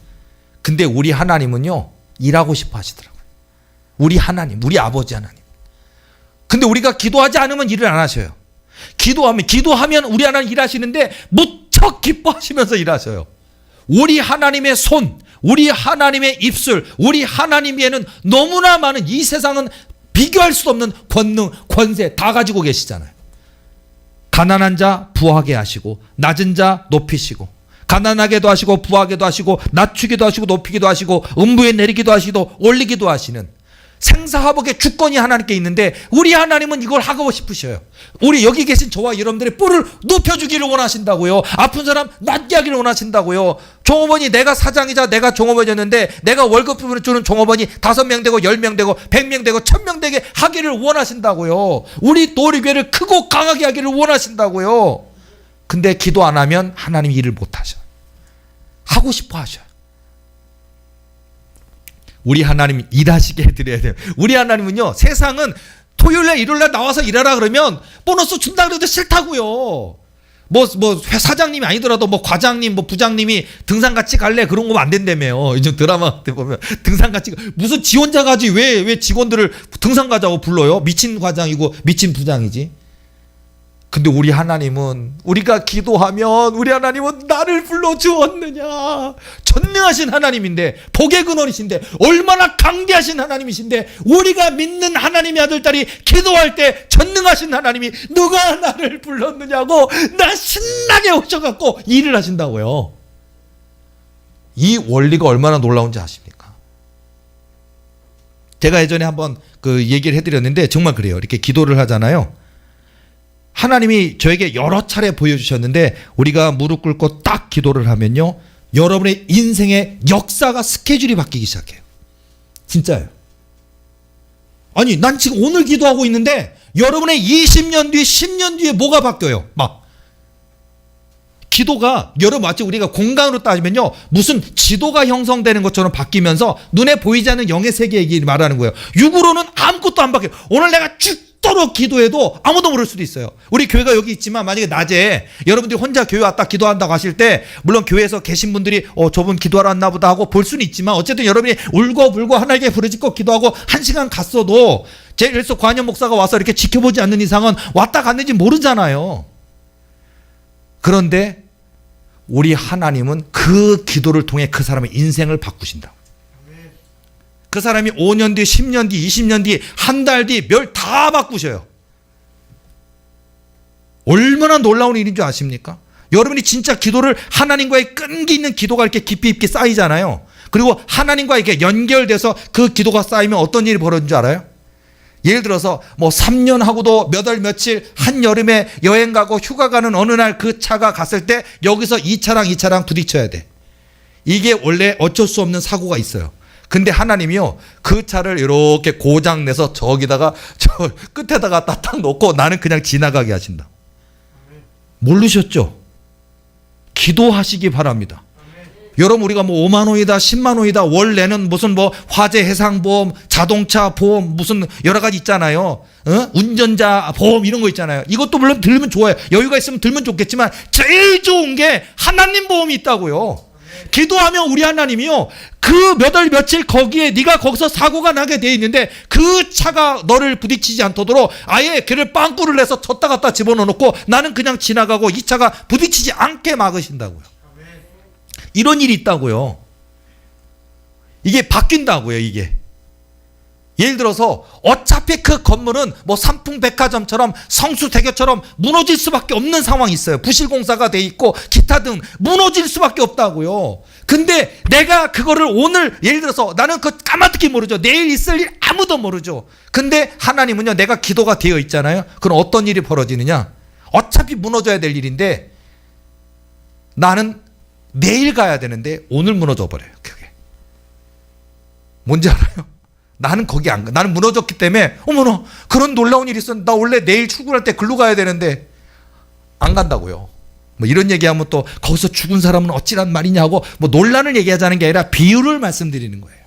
근데 우리 하나님은요 일하고 싶어 하시더라고요. 우리 하나님, 우리 아버지 하나님. 근데 우리가 기도하지 않으면 일을 안 하셔요. 기도하면 우리 하나님 일하시는데 무척 기뻐하시면서 일하셔요. 우리 하나님의 손, 우리 하나님의 입술, 우리 하나님에는 너무나 많은 이 세상은 비교할 수 없는 권능, 권세 다 가지고 계시잖아요. 가난한 자 부하게 하시고 낮은 자 높이시고 가난하게도 하시고 부하게도 하시고 낮추기도 하시고 높이기도 하시고 음부에 내리기도 하시고 올리기도 하시는 생사화복의 주권이 하나님께 있는데 우리 하나님은 이걸 하고 싶으셔요. 우리 여기 계신 저와 여러분들의 뿔을 높여주기를 원하신다고요. 아픈 사람 낫게 하기를 원하신다고요. 종업원이 내가 사장이자 내가 종업원이었는데 내가 월급을 주는 종업원이 5명 되고 10명 되고 100명 되고 1000명 되게 하기를 원하신다고요. 우리 도리교회를 크고 강하게 하기를 원하신다고요. 근데 기도 안 하면 하나님 일을 못 하셔. 하고 싶어 하셔요. 우리 하나님 일하시게 해드려야 돼요. 우리 하나님은요, 세상은 토요일날 일요일날 나와서 일하라 그러면 보너스 준다 그래도 싫다고요. 사장님이 아니더라도 과장님 부장님이 등산 같이 갈래 그런 거 안 된다며요. 요즘 드라마 때 보면 등산 같이 무슨 지 혼자 가지 왜 직원들을 등산 가자고 불러요? 미친 과장이고 미친 부장이지. 근데 우리 하나님은 우리가 기도하면 우리 하나님은 나를 불러주었느냐. 전능하신 하나님인데 복의 근원이신데 얼마나 강대하신 하나님이신데 우리가 믿는 하나님의 아들딸이 기도할 때 전능하신 하나님이 누가 나를 불렀느냐고 나 신나게 오셔갖고 일을 하신다고요. 이 원리가 얼마나 놀라운지 아십니까? 제가 예전에 한번 그 얘기를 해드렸는데 정말 그래요. 이렇게 기도를 하잖아요. 하나님이 저에게 여러 차례 보여주셨는데 우리가 무릎 꿇고 딱 기도를 하면요 여러분의 인생의 역사가 스케줄이 바뀌기 시작해요. 진짜예요. 아니 난 지금 오늘 기도하고 있는데 여러분의 20년 뒤에 10년 뒤에 뭐가 바뀌어요. 기도가 여러분 마치 우리가 공간으로 따지면요 무슨 지도가 형성되는 것처럼 바뀌면서 눈에 보이지 않는 영의 세계 얘기 말하는 거예요. 육으로는 아무것도 안 바뀌어요. 오늘 내가 죽도록 기도해도 아무도 모를 수도 있어요. 우리 교회가 여기 있지만 만약에 낮에 여러분들이 혼자 교회 왔다 기도한다고 하실 때 물론 교회에서 계신 분들이 저분 기도하러 왔나 보다 하고 볼 수는 있지만 어쨌든 여러분이 울고불고 하나님께 부르짖고 기도하고 1시간 갔어도 제일서 관현 목사가 와서 이렇게 지켜보지 않는 이상은 왔다 갔는지 모르잖아요. 그런데 우리 하나님은 그 기도를 통해 그 사람의 인생을 바꾸신다. 그 사람이 5년 뒤, 10년 뒤, 20년 뒤, 한 달 뒤, 별 다 바꾸셔요. 얼마나 놀라운 일인 줄 아십니까? 여러분이 진짜 기도를 하나님과의 끈기 있는 기도가 이렇게 깊이 있게 쌓이잖아요. 그리고 하나님과 이렇게 연결돼서 그 기도가 쌓이면 어떤 일이 벌어지는 줄 알아요? 예를 들어서 뭐 3년 하고도 몇 월 며칠 한여름에 여행 가고 휴가 가는 어느 날 그 차가 갔을 때 여기서 이 차랑 부딪혀야 돼. 이게 원래 어쩔 수 없는 사고가 있어요. 근데 하나님이요 그 차를 이렇게 고장 내서 저기다가 저 끝에다가 딱 놓고 나는 그냥 지나가게 하신다. 모르셨죠? 기도하시기 바랍니다. 여러분 우리가 뭐 5만 원이다 10만 원이다 월 내는 무슨 뭐 화재 해상보험 자동차 보험 무슨 여러 가지 있잖아요. 운전자 보험 이런 거 있잖아요. 이것도 물론 들면 좋아요. 여유가 있으면 들면 좋겠지만 제일 좋은 게 하나님 보험이 있다고요. 기도하면 우리 하나님이요 그 몇 월 며칠 거기에 네가 거기서 사고가 나게 돼 있는데 그 차가 너를 부딪히지 않도록 아예 걔를 빵꾸를 내서 쳤다 갔다 집어넣고 나는 그냥 지나가고 이 차가 부딪히지 않게 막으신다고요. 이런 일이 있다고요. 이게 바뀐다고요. 이게 예를 들어서 어차피 그 건물은 뭐 삼풍백화점처럼 성수대교처럼 무너질 수밖에 없는 상황이 있어요. 부실공사가 돼 있고 기타 등 무너질 수밖에 없다고요. 근데 내가 그거를 오늘 예를 들어서 나는 그거 까마득히 모르죠. 내일 있을 일 아무도 모르죠. 근데 하나님은요 내가 기도가 되어 있잖아요. 그럼 어떤 일이 벌어지느냐, 어차피 무너져야 될 일인데 나는 내일 가야 되는데 오늘 무너져 버려요. 그게 뭔지 알아요? 나는 거기 안 가. 나는 무너졌기 때문에 어머나 그런 놀라운 일이 있어. 나 원래 내일 출근할 때 글로 가야 되는데 안 간다고요. 뭐 이런 얘기하면 또 거기서 죽은 사람은 어찌란 말이냐고 뭐 논란을 얘기하자는 게 아니라 비유를 말씀드리는 거예요.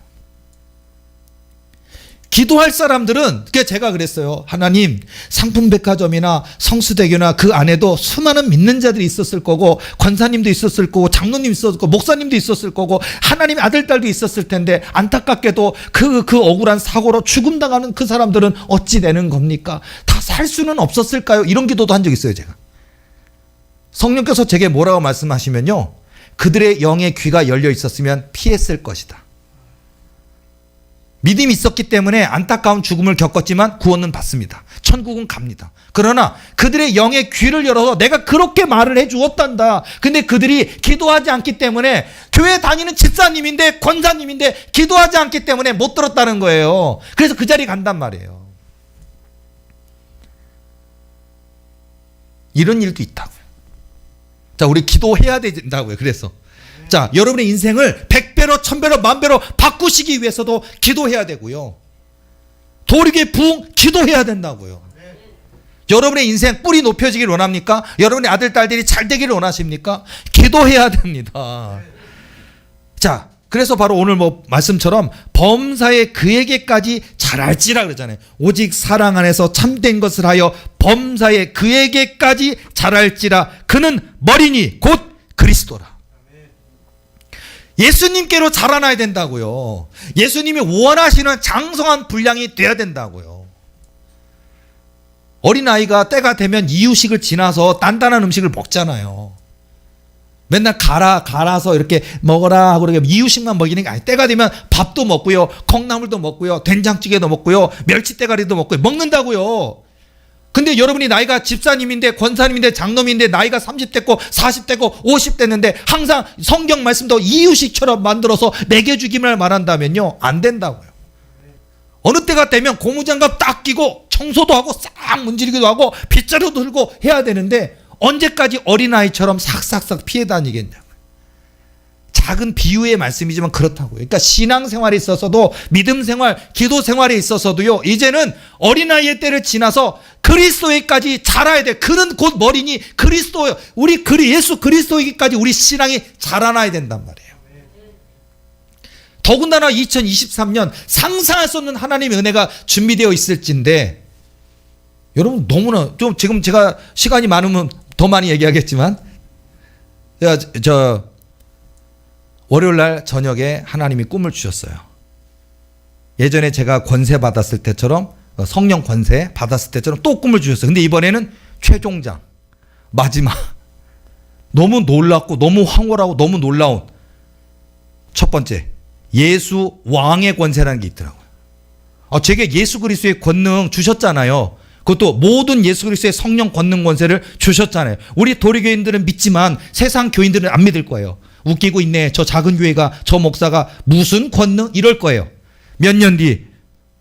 기도할 사람들은 제가 그랬어요. 하나님 상품백화점이나 성수대교나 그 안에도 수많은 믿는 자들이 있었을 거고 권사님도 있었을 거고 장로님 있었을 거고 목사님도 있었을 거고 하나님의 아들 딸도 있었을 텐데 안타깝게도 그 억울한 사고로 죽음당하는 그 사람들은 어찌 되는 겁니까? 다 살 수는 없었을까요? 이런 기도도 한 적 있어요. 제가 성령께서 제게 뭐라고 말씀하시면요 그들의 영의 귀가 열려 있었으면 피했을 것이다. 믿음이 있었기 때문에 안타까운 죽음을 겪었지만 구원은 받습니다. 천국은 갑니다. 그러나 그들의 영의 귀를 열어서 내가 그렇게 말을 해 주었단다. 근데 그들이 기도하지 않기 때문에 교회 다니는 집사님인데 권사님인데 기도하지 않기 때문에 못 들었다는 거예요. 그래서 그 자리에 간단 말이에요. 이런 일도 있다고요. 자, 우리 기도해야 된다고요. 그래서 자, 여러분의 인생을 100배로 1000배로 10,000배로 바꾸시기 위해서도 기도해야 되고요. 도리게 부흥 기도해야 된다고요. 여러분의 인생 뿌리 높여지길 원합니까? 여러분의 아들 딸들이 잘 되기를 원하십니까? 기도해야 됩니다. 자, 그래서 바로 오늘 뭐 말씀처럼 범사에 그에게까지 잘할지라 그러잖아요. 오직 사랑 안에서 참된 것을 하여 범사에 그에게까지 잘할지라 그는 머리니 곧 그리스도라. 예수님께로 자라나야 된다고요. 예수님이 원하시는 장성한 분량이 돼야 된다고요. 어린아이가 때가 되면 이유식을 지나서 단단한 음식을 먹잖아요. 맨날 갈아서 이렇게 먹어라 하고 이렇게 이유식만 먹이는 게 아니에요. 때가 되면 밥도 먹고요. 콩나물도 먹고요. 된장찌개도 먹고요. 멸치대가리도 먹고요. 먹는다고요. 근데 여러분이 나이가 집사님인데 권사님인데 장로님인데 나이가 30대고 40대고 50대인데 항상 성경 말씀도 이유식처럼 만들어서 먹여주기만 말한다면요 안 된다고요. 어느 때가 되면 고무장갑 딱 끼고 청소도 하고 싹 문지르기도 하고 빗자루도 들고 해야 되는데 언제까지 어린아이처럼 싹싹싹 피해 다니겠냐고요. 작은 비유의 말씀이지만 그렇다고요. 그러니까 신앙생활에 있어서도 믿음 생활, 기도 생활에 있어서도요. 이제는 어린아이의 때를 지나서 그리스도에까지 자라야 돼. 그는 곧 머리니 그리스도예요. 우리 예수 그리스도에게까지 우리 신앙이 자라나야 된단 말이에요. 더군다나 2023년 상상할 수 없는 하나님의 은혜가 준비되어 있을진데 여러분 너무나 좀 지금 제가 시간이 많으면 더 많이 얘기하겠지만 저 월요일 날 저녁에 하나님이 꿈을 주셨어요. 예전에 제가 권세 받았을 때처럼 성령 권세 받았을 때처럼 또 꿈을 주셨어요. 근데 이번에는 최종장 마지막 너무 놀랍고 너무 황홀하고 너무 놀라운 첫 번째 예수 왕의 권세라는 게 있더라고요. 제게 예수 그리스도의 권능 주셨잖아요. 그것도 모든 예수 그리스도의 성령 권능 권세를 주셨잖아요. 우리 도리교인들은 믿지만 세상 교인들은 안 믿을 거예요. 웃기고 있네. 저 작은 교회가 저 목사가 무슨 권능 이럴 거예요. 몇 년 뒤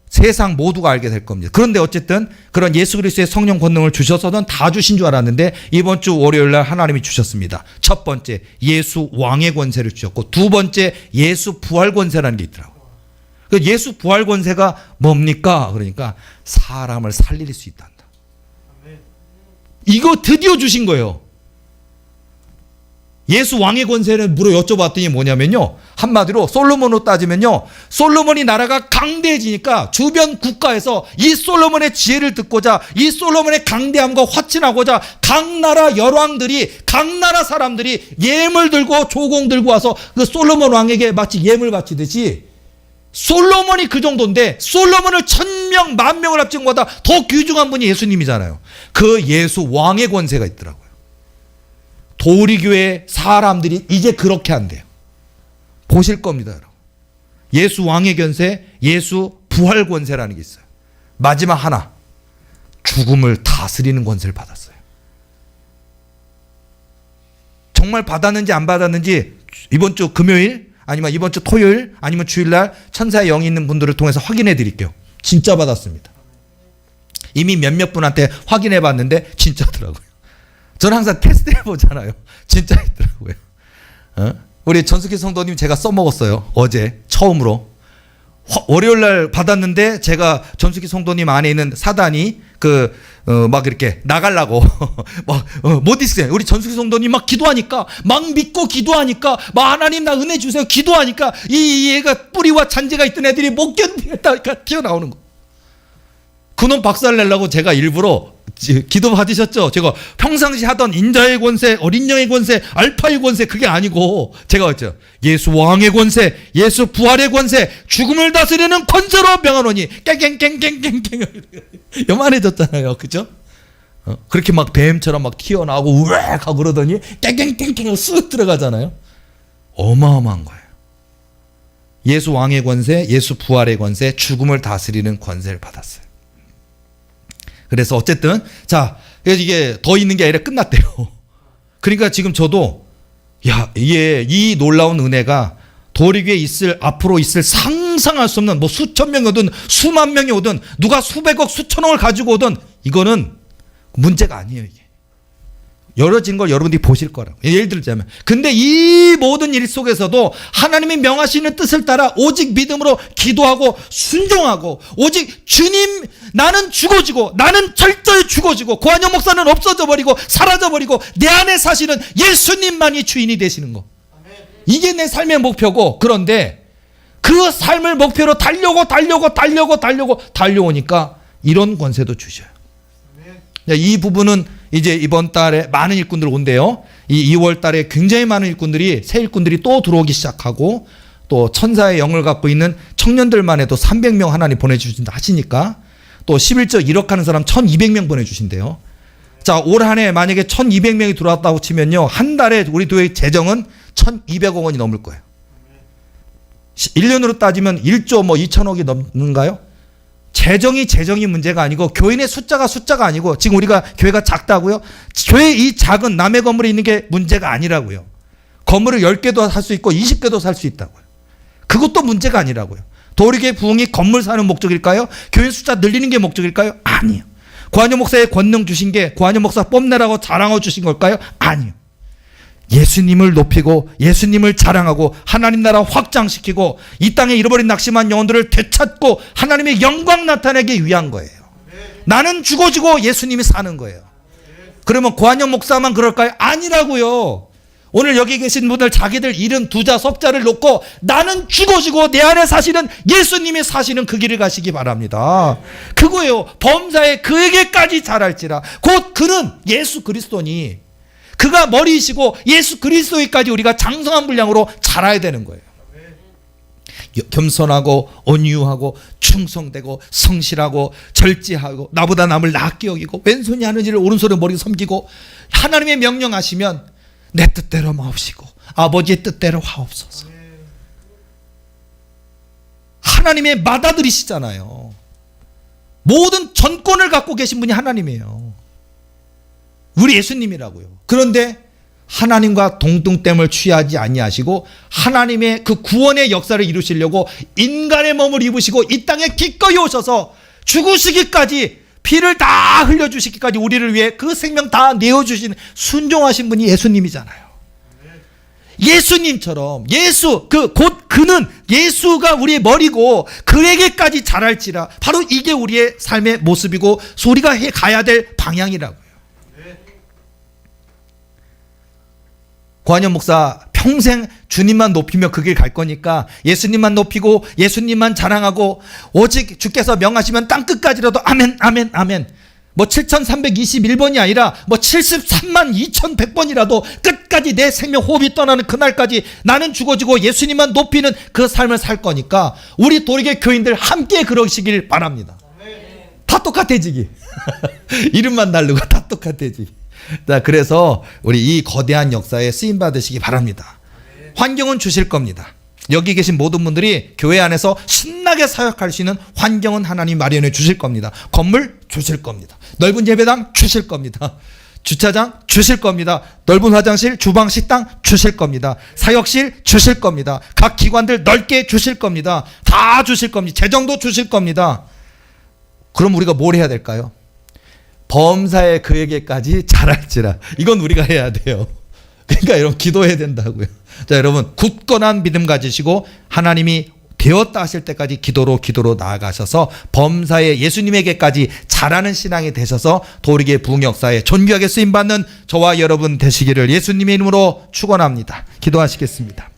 세상 모두가 알게 될 겁니다. 그런데 어쨌든 그런 예수 그리스도의 성령 권능을 주셔서는 다 주신 줄 알았는데 이번 주 월요일 날 하나님이 주셨습니다. 첫 번째 예수 왕의 권세를 주셨고 두 번째 예수 부활 권세라는 게 있더라고요. 예수 부활 권세가 뭡니까? 그러니까 사람을 살릴 수 있단다. 이거 드디어 주신 거예요. 예수 왕의 권세를 물어 여쭤봤더니 뭐냐면요. 한마디로 솔로몬으로 따지면요. 솔로몬이 나라가 강대해지니까 주변 국가에서 이 솔로몬의 지혜를 듣고자 이 솔로몬의 강대함과 화친하고자 각 나라 열왕들이 각 나라 사람들이 예물 들고 조공 들고 와서 그 솔로몬 왕에게 마치 예물 바치듯이 솔로몬이 그 정도인데 솔로몬을 1000명, 10,000명을 합친 것보다 더 귀중한 분이 예수님이잖아요. 그 예수 왕의 권세가 있더라고요. 도리교회 사람들이 이제 그렇게 한대요. 보실 겁니다, 여러분. 예수 왕의 권세, 예수 부활 권세라는 게 있어요. 마지막 하나, 죽음을 다스리는 권세를 받았어요. 정말 받았는지 안 받았는지 이번 주 금요일 아니면 이번 주 토요일 아니면 주일날 천사의 영이 있는 분들을 통해서 확인해 드릴게요. 진짜 받았습니다. 이미 몇몇 분한테 확인해 봤는데 진짜더라고요. 저는 항상 테스트 해보잖아요. 진짜 있더라고요. 우리 전숙희 성도님 제가 써먹었어요. 어제 처음으로. 월요일날 받았는데 제가 전숙희 성도님 안에 있는 사단이 막 이렇게 나가려고 못 있어요. 우리 전숙희 성도님 막 기도하니까 막 믿고 기도하니까 막 하나님 나 은혜 주세요 기도하니까 이 얘가 뿌리와 잔재가 있던 애들이 못 견디겠다 튀어나오는 거. 그놈 박살 내려고 제가 일부러 기도 받으셨죠? 제가 평상시 하던 인자의 권세, 어린 영의 권세, 알파의 권세 그게 아니고 제가 했죠. 예수 왕의 권세, 예수 부활의 권세, 죽음을 다스리는 권세로 명하노니 깽깽깽깽깽깽 요만해졌잖아요. 그죠? 그렇게 막 뱀처럼 막 튀어나오고 우엑 하고 그러더니 깽깽깽깽 쓱 들어가잖아요. 어마어마한 거예요. 예수 왕의 권세, 예수 부활의 권세, 죽음을 다스리는 권세를 받았어요. 그래서 어쨌든 이게 더 있는 게 아니라 끝났대요. 그러니까 지금 저도 이 놀라운 은혜가 도리교에 앞으로 있을 상상할 수 없는 수천 명이 오든 수만 명이 오든 누가 수백억 수천억을 가지고 오든 이거는 문제가 아니에요. 이게 열어진 걸 여러분들이 보실 거라고. 예를 들자면 근데 이 모든 일 속에서도 하나님이 명하시는 뜻을 따라 오직 믿음으로 기도하고 순종하고 오직 주님 나는 죽어지고 나는 철저히 죽어지고 고한영 목사는 없어져 버리고 사라져 버리고 내 안에 사시는 예수님만이 주인이 되시는 거. 이게 내 삶의 목표고 그런데 그 삶을 목표로 달려오니까 이런 권세도 주셔요. 이 부분은 이제 이번 달에 많은 일꾼들 온대요. 이 2월 달에 굉장히 많은 일꾼들이 새 일꾼들이 또 들어오기 시작하고 또 천사의 영을 갖고 있는 청년들만 해도 300명 하나님 보내주신다 하시니까 또 11조 1억 하는 사람 1200명 보내주신대요. 올 한 해 만약에 1200명이 들어왔다고 치면요. 한 달에 우리 교회 재정은 1200억 원이 넘을 거예요. 1년으로 따지면 1조 2천억이 넘는가요? 재정이 문제가 아니고 교인의 숫자가 아니고 지금 우리가 교회가 작다고요? 교회 이 작은 남의 건물에 있는 게 문제가 아니라고요. 건물을 10개도 살 수 있고 20개도 살 수 있다고요. 그것도 문제가 아니라고요. 도리교회 부흥이 건물 사는 목적일까요? 교인 숫자 늘리는 게 목적일까요? 아니요. 고한영 목사의 권능 주신 게 고한영 목사 뽐내라고 자랑하고 주신 걸까요? 아니요. 예수님을 높이고 예수님을 자랑하고 하나님 나라 확장시키고 이 땅에 잃어버린 낙심한 영혼들을 되찾고 하나님의 영광 나타내기 위한 거예요. 나는 죽어지고 예수님이 사는 거예요. 그러면 고한영 목사만 그럴까요? 아니라고요. 오늘 여기 계신 분들 자기들 이름 두자 석자를 놓고 나는 죽어지고 내 안에 사시는 예수님이 사시는 그 길을 가시기 바랍니다. 그거예요. 범사에 그에게까지 자랄지라. 곧 그는 예수 그리스도니 그가 머리이시고 예수 그리스도에까지 우리가 장성한 분량으로 자라야 되는 거예요. 겸손하고 온유하고 충성되고 성실하고 절제하고 나보다 남을 낫게 여기고 왼손이 하는 일을 오른손으로 머리 섬기고 하나님의 명령하시면 내 뜻대로 마옵시고 아버지의 뜻대로 하옵소서. 하나님의 맏아들이시잖아요. 모든 전권을 갖고 계신 분이 하나님이에요. 우리 예수님이라고요. 그런데 하나님과 동등됨을 취하지 아니하시고 하나님의 그 구원의 역사를 이루시려고 인간의 몸을 입으시고 이 땅에 기꺼이 오셔서 죽으시기까지 피를 다 흘려주시기까지 우리를 위해 그 생명 다 내어주신 순종하신 분이 예수님이잖아요. 예수님처럼 곧 그는 예수가 우리의 머리고 그에게까지 자랄지라. 바로 이게 우리의 삶의 모습이고 우리가 해 가야 될 방향이라고요. 고한영 목사 평생 주님만 높이며 그 길 갈 거니까 예수님만 높이고 예수님만 자랑하고 오직 주께서 명하시면 땅끝까지라도 아멘 아멘 아멘. 뭐 7321번이 아니라 뭐 73만 2100번이라도 끝까지 내 생명 호흡이 떠나는 그날까지 나는 죽어지고 예수님만 높이는 그 삶을 살 거니까 우리 도리계 교인들 함께 그러시길 바랍니다. 다 똑같아지기. 이름만 다르고 다 똑같아지기. 자, 그래서 우리 이 거대한 역사에 쓰임 받으시기 바랍니다. 환경은 주실 겁니다. 여기 계신 모든 분들이 교회 안에서 신나게 사역할 수 있는 환경은 하나님 마련해 주실 겁니다. 건물 주실 겁니다. 넓은 예배당 주실 겁니다. 주차장 주실 겁니다. 넓은 화장실, 주방, 식당 주실 겁니다. 사역실 주실 겁니다. 각 기관들 넓게 주실 겁니다. 다 주실 겁니다. 재정도 주실 겁니다. 그럼 우리가 뭘 해야 될까요? 범사에 그에게까지 자랄지라. 이건 우리가 해야 돼요. 그러니까 여러분 기도해야 된다고요. 자, 여러분 굳건한 믿음 가지시고 하나님이 되었다 하실 때까지 기도로 나아가셔서 범사에 예수님에게까지 자라는 신앙이 되셔서 도리계 부흥 역사에 존귀하게 쓰임받는 저와 여러분 되시기를 예수님의 이름으로 축원합니다. 기도하시겠습니다.